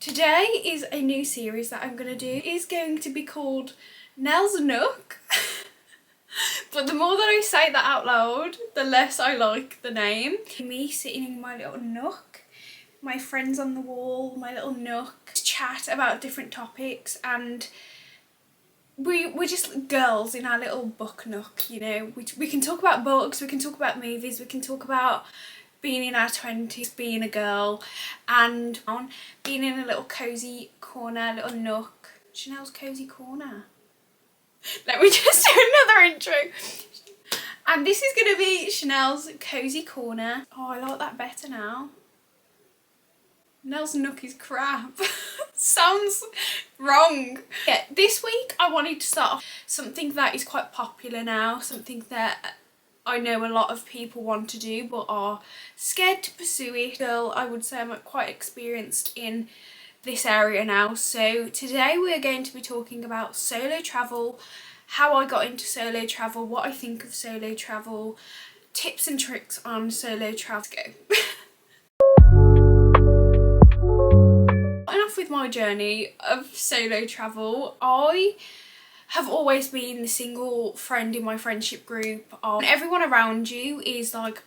Today is a new series that I'm going to do. It is going to be called Nell's Nook. But the more that I say that out loud, the less I like the name. Me sitting in my little nook, my friends on the wall, my little nook, chat about different topics, and we're just girls in our little book nook, you know. We can talk about books, we can talk about movies, we can talk about being in our 20s, being a girl, and being in a little cosy corner, little nook. Chanel's cosy corner. Let me just do another intro. And this is going to be Chanel's cosy corner. Oh, I like that better now. Nell's nook is crap. Sounds wrong. Yeah, this week I wanted to start off something that is quite popular now, something that I know a lot of people want to do but are scared to pursue it. Still, I would say I'm quite experienced in this area now. So today we're going to be talking about solo travel, how I got into solo travel, what I think of solo travel, tips and tricks on solo travel. Let's go. Starting off with my journey of solo travel, I have always been the single friend in my friendship group. Everyone around you is like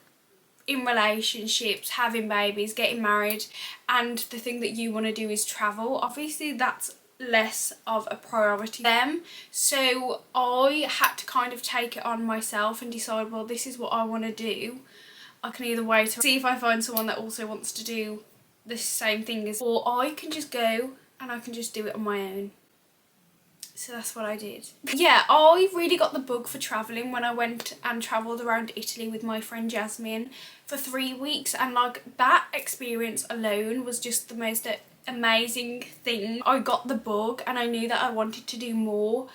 in relationships, having babies, getting married, and the thing that you want to do is travel. Obviously that's less of a priority to them, so I had to kind of take it on myself and decide, well, this is what I want to do. I can either wait to see if I find someone that also wants to do the same thing as, or I can just go and I can just do it on my own. So that's what I did. Yeah, I really got the bug for travelling when I went and travelled around Italy with my friend Jasmine for 3 weeks, and like that experience alone was just the most amazing thing. I got the bug and I knew that I wanted to do more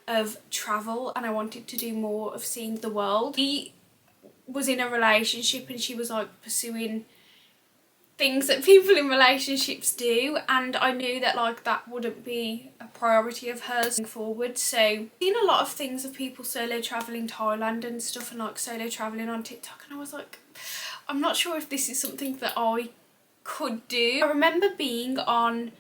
of travel and I wanted to do more of seeing the world. He was in a relationship and she was like pursuing things that people in relationships do, and I knew that like that wouldn't be a priority of hers going forward. So I've seen a lot of things of people solo travelling Thailand and stuff, and like solo travelling on TikTok, and I was like, I'm not sure if this is something that I could do. I remember going on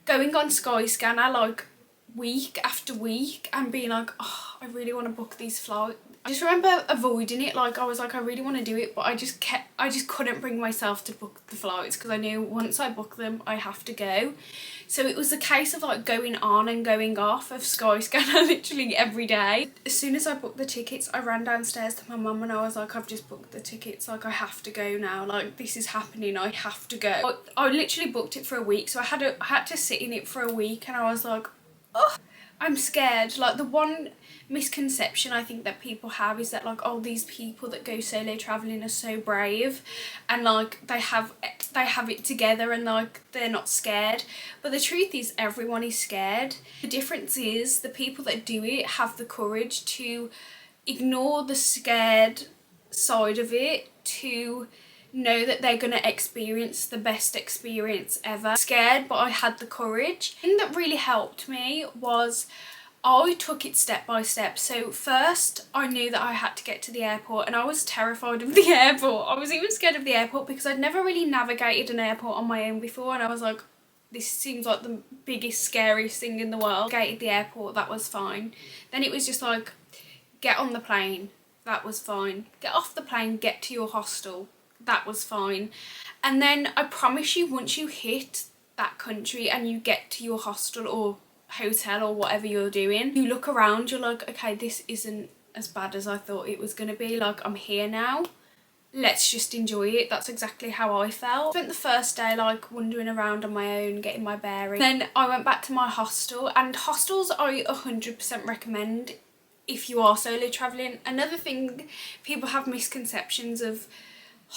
Skyscanner like week after week and being like, oh, I really want to book these flights. I just remember avoiding it. Like I was like, I really want to do it, but I just couldn't bring myself to book the flights because I knew once I book them I have to go. So it was a case of like going on and going off of Skyscanner literally every day. As soon as I booked the tickets, I ran downstairs to my mum and I was like, I've just booked the tickets, like I have to go now, like this is happening, I have to go. I literally booked it for a week, so I had to sit in it for a week, and I was like, oh, I'm scared. Like the one misconception I think that people have is that like, oh, these people that go solo traveling are so brave and like they have it together and like they're not scared, but the truth is everyone is scared. The difference is the people that do it have the courage to ignore the scared side of it, to know that they're going to experience the best experience ever. Scared, but I had the courage. The thing that really helped me was I took it step by step. So first I knew that I had to get to the airport, and I was terrified of the airport. I was even scared of the airport because I'd never really navigated an airport on my own before, and I was like, this seems like the biggest, scariest thing in the world. Navigated the airport, that was fine. Then it was just like, get on the plane, that was fine. Get off the plane, get to your hostel, that was fine. And then I promise you, once you hit that country and you get to your hostel or hotel or whatever you're doing, you look around, you're like, okay, this isn't as bad as I thought it was gonna be. Like, I'm here now, let's just enjoy it. That's exactly how I felt. I spent the first day like wandering around on my own, getting my bearings. Then I went back to my hostel, and hostels I 100% recommend if you are solo traveling. Another thing, people have misconceptions of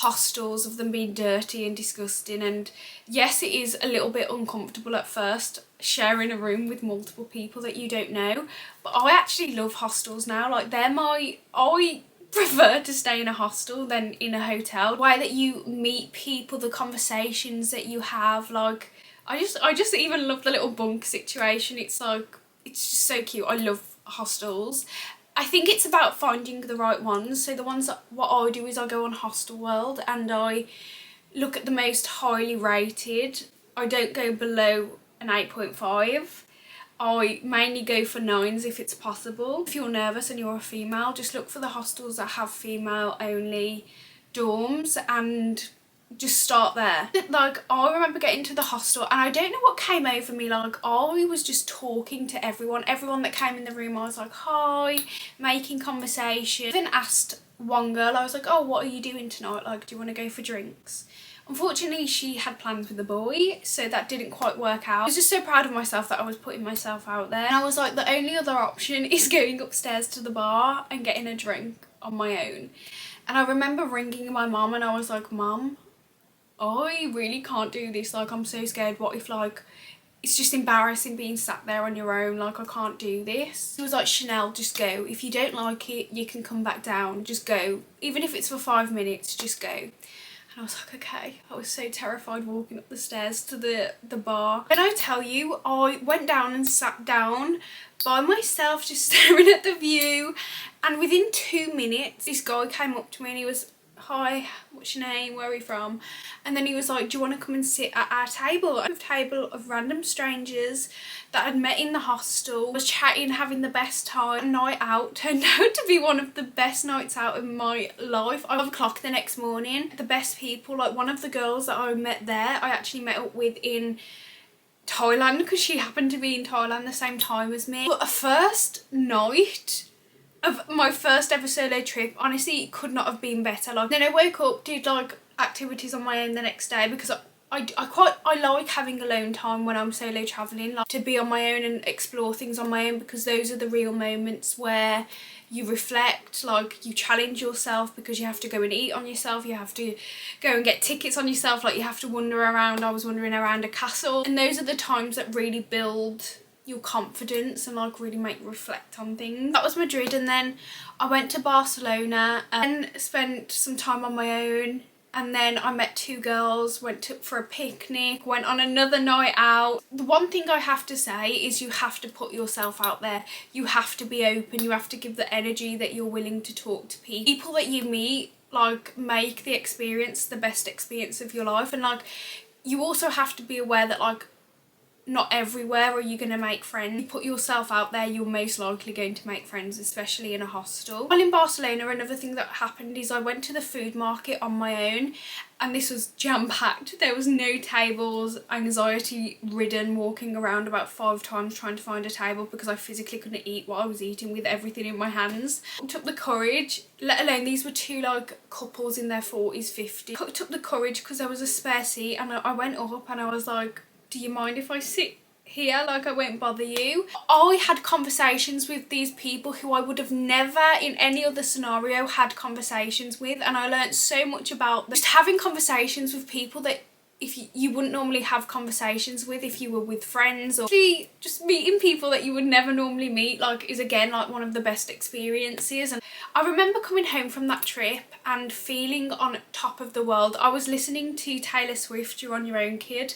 hostels, of them being dirty and disgusting, and yes, it is a little bit uncomfortable at first sharing a room with multiple people that you don't know, but I actually love hostels now. Like I prefer to stay in a hostel than in a hotel. The way that you meet people, the conversations that you have, like I just even love the little bunk situation. It's like, it's just so cute. I love hostels. I think it's about finding the right ones. So the ones that, what I do is I go on Hostel World and I look at the most highly rated I don't go below an 8.5. I mainly go for 9s if it's possible. If you're nervous and you're a female, just look for the hostels that have female only dorms and just start there. Like, I remember getting to the hostel and I don't know what came over me, like I was just talking to everyone that came in the room. I was like, hi, making conversation. I even asked one girl, I was like, oh, what are you doing tonight, like do you want to go for drinks? Unfortunately, she had plans with a boy, so that didn't quite work out. I was just so proud of myself that I was putting myself out there. And I was like, the only other option is going upstairs to the bar and getting a drink on my own. And I remember ringing my mum and I was like, Mum, I really can't do this. Like, I'm so scared. What if, like, it's just embarrassing being sat there on your own. Like, I can't do this. It was like, Chanel, just go. If you don't like it, you can come back down. Just go. Even if it's for 5 minutes, just go. And I was like, okay. I was so terrified walking up the stairs to the bar. And I tell you, I went down and sat down by myself, just staring at the view. And within 2 minutes, this guy came up to me and he was, hi, what's your name, where are you from? And then he was like, do you want to come and sit at our table? A table of random strangers that I'd met in the hostel. I was chatting, having the best time. Night out turned out to be one of the best nights out of my life. 5 o'clock the next morning. The best people, like one of the girls that I met there, I actually met up with in Thailand because she happened to be in Thailand the same time as me. But a first night of my first ever solo trip, honestly, it could not have been better. Like, then I woke up, did like activities on my own the next day because I like having alone time when I'm solo travelling, like to be on my own and explore things on my own, because those are the real moments where you reflect, like you challenge yourself, because you have to go and eat on yourself, you have to go and get tickets on yourself, like you have to wander around. I was wandering around a castle, and those are the times that really build your confidence and like really make you reflect on things. That was Madrid, and then I went to Barcelona and spent some time on my own. And then I met 2 girls, for a picnic, went on another night out. The one thing I have to say is you have to put yourself out there. You have to be open. You have to give the energy that you're willing to talk to people. People that you meet, like, make the experience the best experience of your life. And like, you also have to be aware that like, not everywhere are you going to make friends. You put yourself out there, you're most likely going to make friends, especially in a hostel. While in Barcelona, another thing that happened is I went to the food market on my own, and this was jam-packed. There was no tables, anxiety ridden, walking around about 5 times trying to find a table because I physically couldn't eat what I was eating with everything in my hands. I took the courage, let alone these were 2 like couples in their 40s, 50s. I took the courage because there was a spare seat, and I went up and I was like, do you mind if I sit here? Like, I won't bother you. I had conversations with these people who I would have never in any other scenario had conversations with, and I learned so much about them. Just having conversations with people that if you wouldn't normally have conversations with if you were with friends, or just meeting people that you would never normally meet, like, is again like one of the best experiences. And I remember coming home from that trip and feeling on top of the world. I was listening to Taylor Swift, You're On Your Own Kid,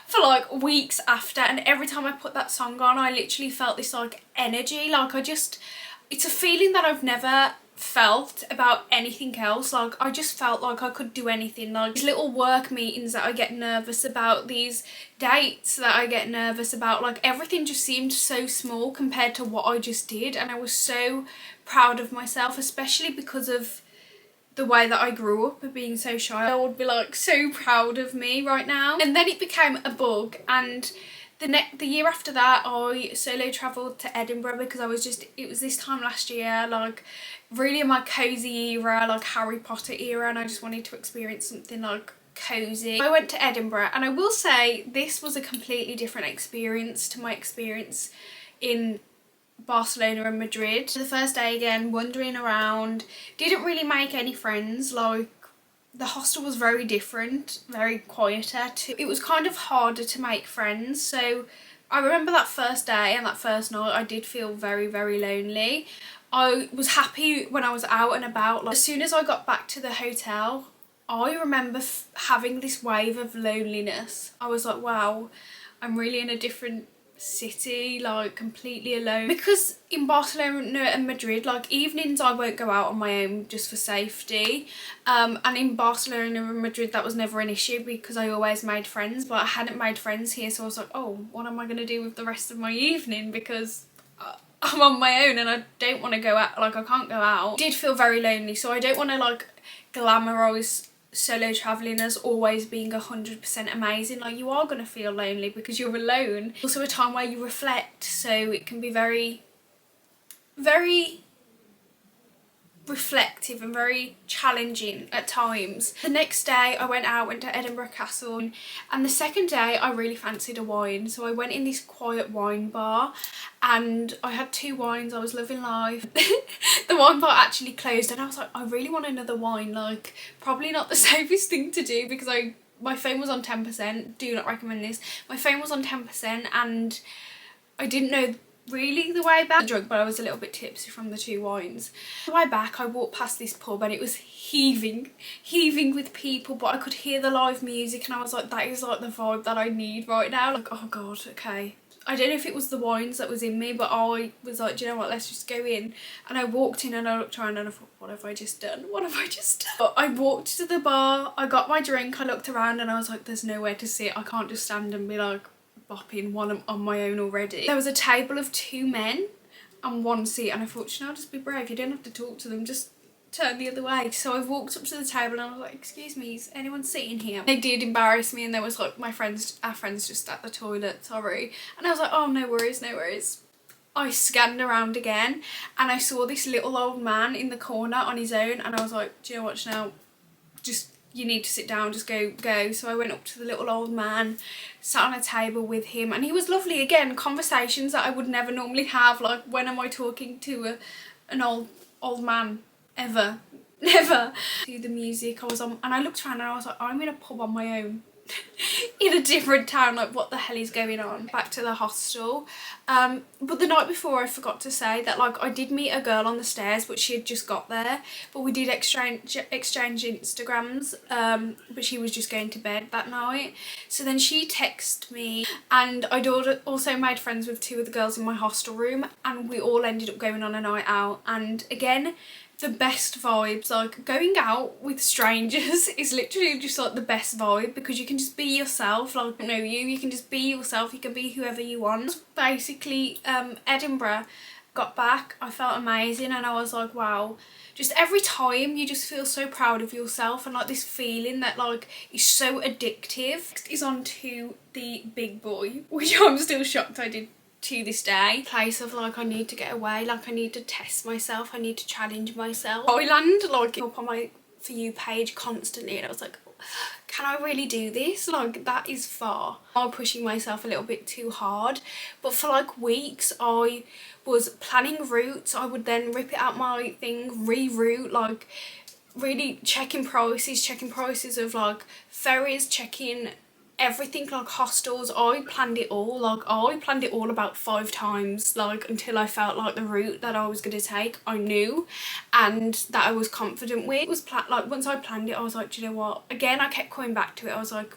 for like weeks after, and every time I put that song on I literally felt this like energy, like it's a feeling that I've never felt about anything else. Like, I just felt like I could do anything. Like, these little work meetings that I get nervous about, these dates that I get nervous about, like everything just seemed so small compared to what I just did, and I was so proud of myself, especially because of the way that I grew up of being so shy. I would be like so proud of me right now. And then it became a bug, and the year after that I solo travelled to Edinburgh because it was this time last year, like really in my cosy era, like Harry Potter era, and I just wanted to experience something like cosy. I went to Edinburgh, and I will say this was a completely different experience to my experience in Barcelona and Madrid. The first day, again, wandering around, didn't really make any friends. Like, the hostel was very different, very quieter. It was kind of harder to make friends. So I remember that first day and that first night I did feel very, very lonely. I was happy when I was out and about. Like, as soon as I got back to the hotel, I remember having this wave of loneliness. I was like, wow, I'm really in a different city, like completely alone, because in Barcelona and Madrid, like evenings I won't go out on my own just for safety, and in Barcelona and Madrid that was never an issue because I always made friends, but I hadn't made friends here, so I was like, oh, what am I going to do with the rest of my evening, because I'm on my own and I don't want to go out, like I can't go out. I did feel very lonely, so I don't want to like glamorise solo travelling as always being 100% amazing. Like, you are going to feel lonely because you're alone. Also a time where you reflect, so it can be very, very reflective and very challenging at times. The next day I went to Edinburgh Castle, and the second day I really fancied a wine, so I went in this quiet wine bar and I had 2 wines. I was loving life. The wine bar actually closed and I was like, I really want another wine. Like, probably not the safest thing to do because my phone was on 10%, do not recommend this. My phone was on 10% and I didn't know really the way back. Drunk, but I was a little bit tipsy from the 2 wines. The way back I walked past this pub and it was heaving with people, but I could hear the live music and I was like, that is like the vibe that I need right now. Like, oh god, okay. I don't know if it was the wines that was in me, but I was like, do you know what, let's just go in. And I walked in and I looked around and I thought, what have I just done? What have I just done? But I walked to the bar, I got my drink, I looked around and I was like, there's nowhere to sit. I can't just stand and be like bopping while I'm on my own already. There was a table of 2 men and 1 seat and I thought, you know, just be brave, you don't have to talk to them, just turn the other way. So I walked up to the table and I was like, excuse me, is anyone sitting here? They did embarrass me and there was like our friends just at the toilet, sorry. And I was like, oh, no worries, no worries. I scanned around again and I saw this little old man in the corner on his own and I was like, do you know what, now just, you need to sit down, just go. So I went up to the little old man, sat on a table with him, and he was lovely. Again, conversations that I would never normally have, like, when am I talking to an old man ever? Never. To the music I was on, and I looked around and I was like, I'm in a pub on my own in a different town, like what the hell is going on? Back to the hostel, but the night before I forgot to say that, like, I did meet a girl on the stairs but she had just got there, but we did exchange Instagrams, but she was just going to bed that night. So then she texted me and I'd also made friends with 2 of the girls in my hostel room and we all ended up going on a night out, and again, the best vibes. Like, going out with strangers is literally just like the best vibe because you can just be yourself. Like, I don't know you can just be yourself, you can be whoever you want. Basically, Edinburgh, got back, I felt amazing and I was like, wow, just every time you just feel so proud of yourself and like this feeling that like is so addictive. Next is on to the big boy, which I'm still shocked I did to this day. Place of like, I need to get away, like I need to test myself, I need to challenge myself. Thailand, like, up on my For You page constantly and I was like, can I really do this? Like, that is far. I'm pushing myself a little bit too hard, but for like weeks I was planning routes. I would then rip it out my thing, reroute, like really checking prices of like ferries, checking everything, like hostels. I planned it all, like I planned it all about 5 times, like until I felt like the route that I was going to take I knew and that I was confident with. It was like, once I planned it I was like, do you know what, again I kept coming back to it. I was like,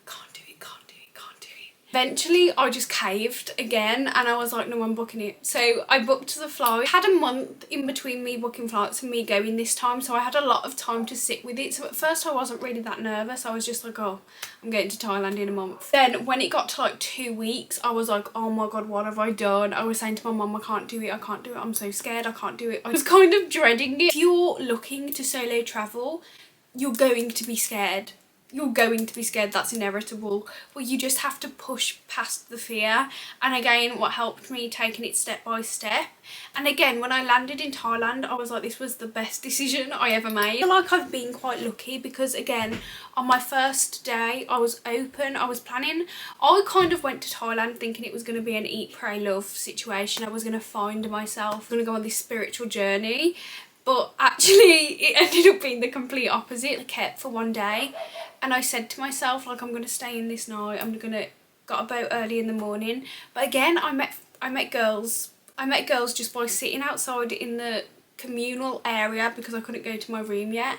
can't do it. Eventually I just caved again and I was like, no, I'm booking it. So I booked the flight. I had a month in between me booking flights and me going this time, so I had a lot of time to sit with it. So at first I wasn't really that nervous. I was just like, oh, I'm going to Thailand in a month. Then when it got to like 2 weeks I was like, oh my god, what have I done? I was saying to my mum, I can't do it, I'm so scared, I can't do it. I was kind of dreading it. If you're looking to solo travel, you're going to be scared. That's inevitable, but you just have to push past the fear. And again, what helped me, taking it step by step. And again, when I landed in Thailand I was like, this was the best decision I ever made. I feel like I've been quite lucky because again, on my first day I was open, I was planning, I kind of went to Thailand thinking it was going to be an eat, pray, love situation. I was going to find myself, going to go on this spiritual journey. But actually it ended up being the complete opposite. I kept for 1 day and I said to myself, like, I'm going to stay in this night, I'm going to got a boat early in the morning. But again, I met girls just by sitting outside in the communal area because I couldn't go to my room yet,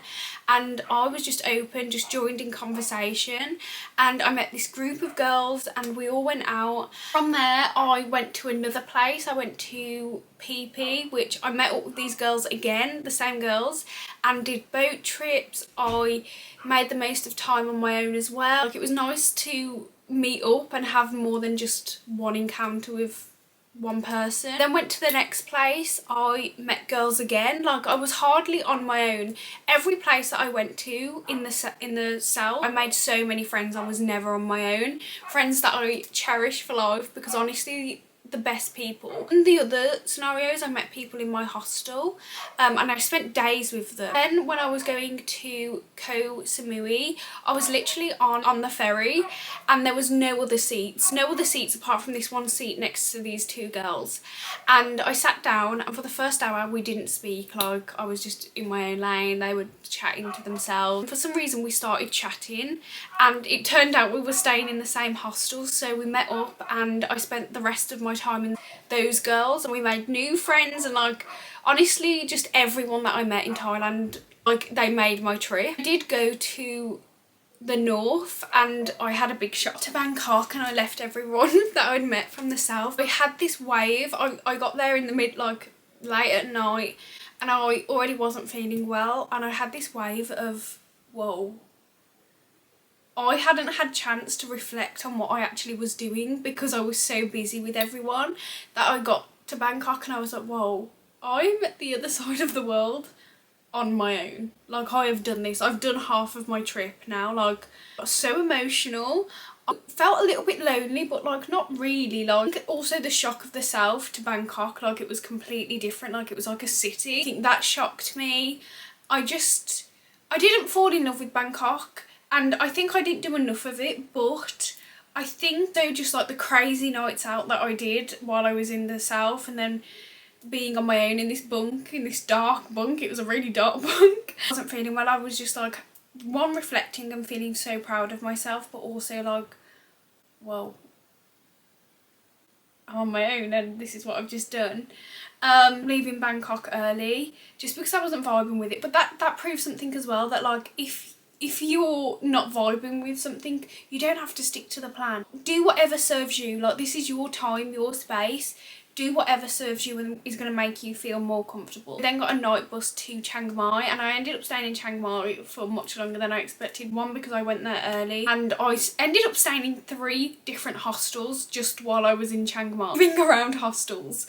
and I was just open, just joined in conversation, and I met this group of girls and we all went out. From there I went to another place. I went to PP, which I met up with these girls again, the same girls, and did boat trips. I made the most of time on my own as well. Like, it was nice to meet up and have more than just one encounter with one person. Then went to the next place. I met girls again. Like, I was hardly on my own. Every place that I went to in the south, I made so many friends. I was never on my own. Friends that I cherish for life, because honestly, the best people. In the other scenarios, I met people in my hostel, and I spent days with them. Then when I was going to Koh Samui, I was literally on the ferry, and there was no other seats apart from this one seat next to these two girls. And I sat down, and for the first hour we didn't speak. Like, I was just in my own lane. They were chatting to themselves. For some reason we started chatting, and it turned out we were staying in the same hostel, so we met up and I spent the rest of my time in those girls, and we made new friends. And like, honestly, just everyone that I met in Thailand, like, they made my trip. I did go to the north and I had a big shot to Bangkok, and I left everyone that I'd met from the south. I had this wave. I got there in the like late at night, and I already wasn't feeling well, and I had this wave of, whoa, I hadn't had chance to reflect on what I actually was doing because I was so busy with everyone, that I got to Bangkok and I was like, whoa, I'm at the other side of the world on my own. Like, I have done this. I've done half of my trip now. Like, I was so emotional. I felt a little bit lonely, but like, not really. Like, also the shock of the south to Bangkok, like, it was completely different. Like, it was like a city. I think that shocked me. I didn't fall in love with Bangkok, and I think I didn't do enough of it, but I think though, just like the crazy nights out that I did while I was in the south, and then being on my own in this bunk, in this dark bunk. It was a really dark bunk. I wasn't feeling well. I was just like, one, reflecting and feeling so proud of myself, but also like, well, I'm on my own and this is what I've just done. Leaving Bangkok early just because I wasn't vibing with it, but that proves something as well, that like, if you're not vibing with something, you don't have to stick to the plan. Do whatever serves you. Like, this is your time, your space. Do whatever serves you and is going to make you feel more comfortable. I then got a night bus to Chiang Mai, and I ended up staying in Chiang Mai for much longer than I expected. One, because I went there early, and I ended up staying in 3 different hostels just while I was in Chiang Mai. Moving around hostels.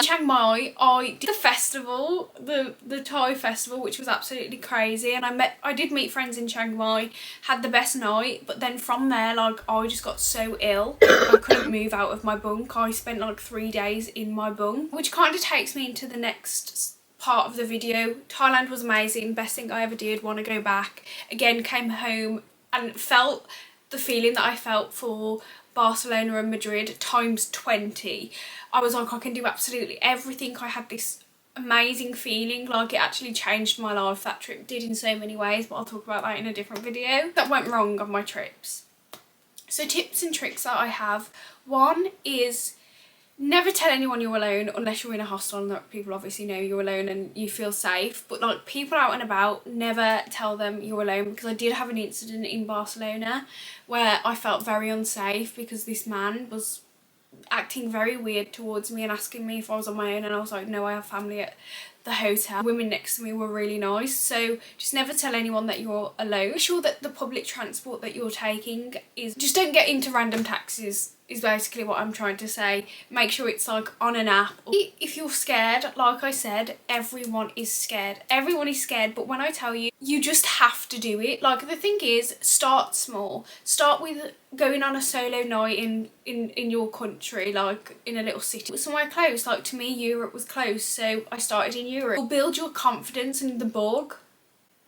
Chiang Mai, I did the festival, the Thai festival, which was absolutely crazy, and I did meet friends in Chiang Mai, had the best night, but then from there, like, I just got so ill. I couldn't move out of my bunk. I spent like 3 days in my bunk, which kind of takes me into the next part of the video. Thailand was amazing, best thing I ever did, want to go back again. Came home and felt the feeling that I felt for Barcelona and Madrid times 20. I was like, I can do absolutely everything. I had this amazing feeling, like, it actually changed my life. That trip did in so many ways, but I'll talk about that in a different video. That went wrong on my trips. So tips and tricks that I have. One is, never tell anyone you're alone unless you're in a hostel and that people obviously know you're alone and you feel safe. But like, people out and about, never tell them you're alone, because I did have an incident in Barcelona where I felt very unsafe because this man was acting very weird towards me and asking me if I was on my own, and I was like, no, I have family at the hotel. Women next to me were really nice. So just never tell anyone that you're alone. Make sure that the public transport that you're taking is, just don't get into random taxis, is basically what I'm trying to say. Make sure it's like on an app. If you're scared, like I said, everyone is scared. Everyone is scared, but when I tell you, you just have to do it. Like, the thing is, start small. Start with going on a solo night in your country, like in a little city. Somewhere close. Like, to me, Europe was close, so I started in Europe. You'll build your confidence in the bug,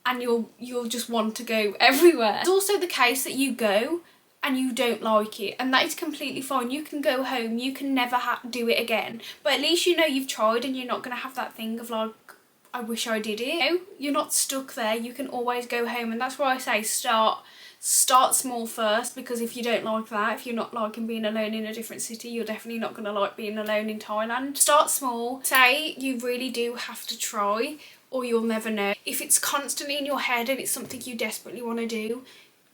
and you'll just want to go everywhere. It's also the case that you go and you don't like it, and that is completely fine. You can go home, you can never do it again, but at least you know you've tried, and you're not going to have that thing of like, I wish I did it. No, you're not stuck there. You can always go home, and that's why I say start start small first, because if you don't like that, if you're not liking being alone in a different city, you're definitely not going to like being alone in Thailand. Start small. Say you really do have to try, or you'll never know. If it's constantly in your head and it's something you desperately want to do,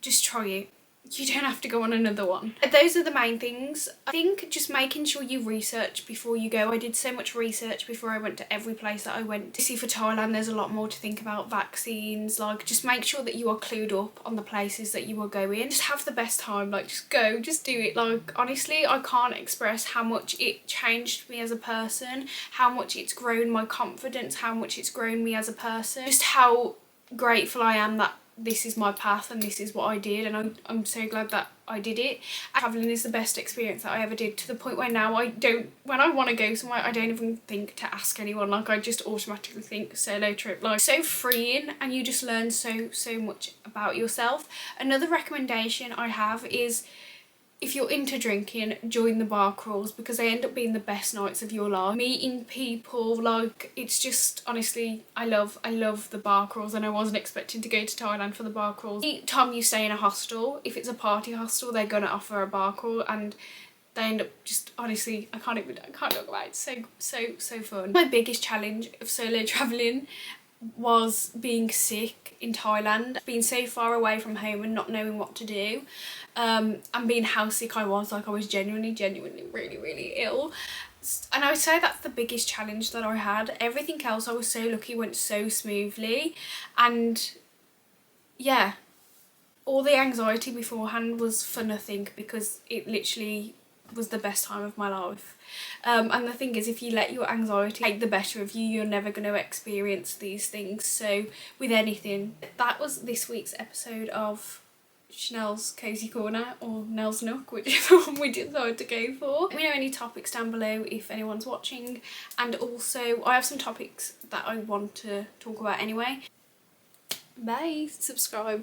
just try it. You don't have to go on another one. Those are the main things. I think just making sure you research before you go. I did so much research before I went to every place that I went to. See, for Thailand there's a lot more to think about, vaccines, like just make sure that you are clued up on the places that you are going. Just have the best time, like just go, just do it. Like honestly, I can't express how much it changed me as a person, how much it's grown my confidence, how much it's grown me as a person, just how grateful I am that this is my path and this is what I did, and I'm so glad that I did it. Travelling is the best experience that I ever did, to the point where now when I want to go somewhere, I don't even think to ask anyone. Like I just automatically think solo trip. Like so freeing, and you just learn so much about yourself. Another recommendation I have is, if you're into drinking, join the bar crawls, because they end up being the best nights of your life. Meeting people, like it's just, honestly, I love the bar crawls, and I wasn't expecting to go to Thailand for the bar crawls. Any time you stay in a hostel, if it's a party hostel, they're gonna offer a bar crawl, and they end up just, honestly, I can't talk about it. It's so fun. My biggest challenge of solo travelling was being sick in Thailand, being so far away from home and not knowing what to do, and being how sick I was. Like I was genuinely really ill, and I would say that's the biggest challenge that I had. Everything else I was so lucky went so smoothly, and yeah, all the anxiety beforehand was for nothing, because it literally was the best time of my life. And the thing is, if you let your anxiety take the better of you, you're never going to experience these things. So with anything, that was this week's episode of Chanel's Cozy Corner, or Nell's Nook, whichever one we decide to go for. Let me know any topics down below if anyone's watching, and also I have some topics that I want to talk about anyway. Bye, subscribe.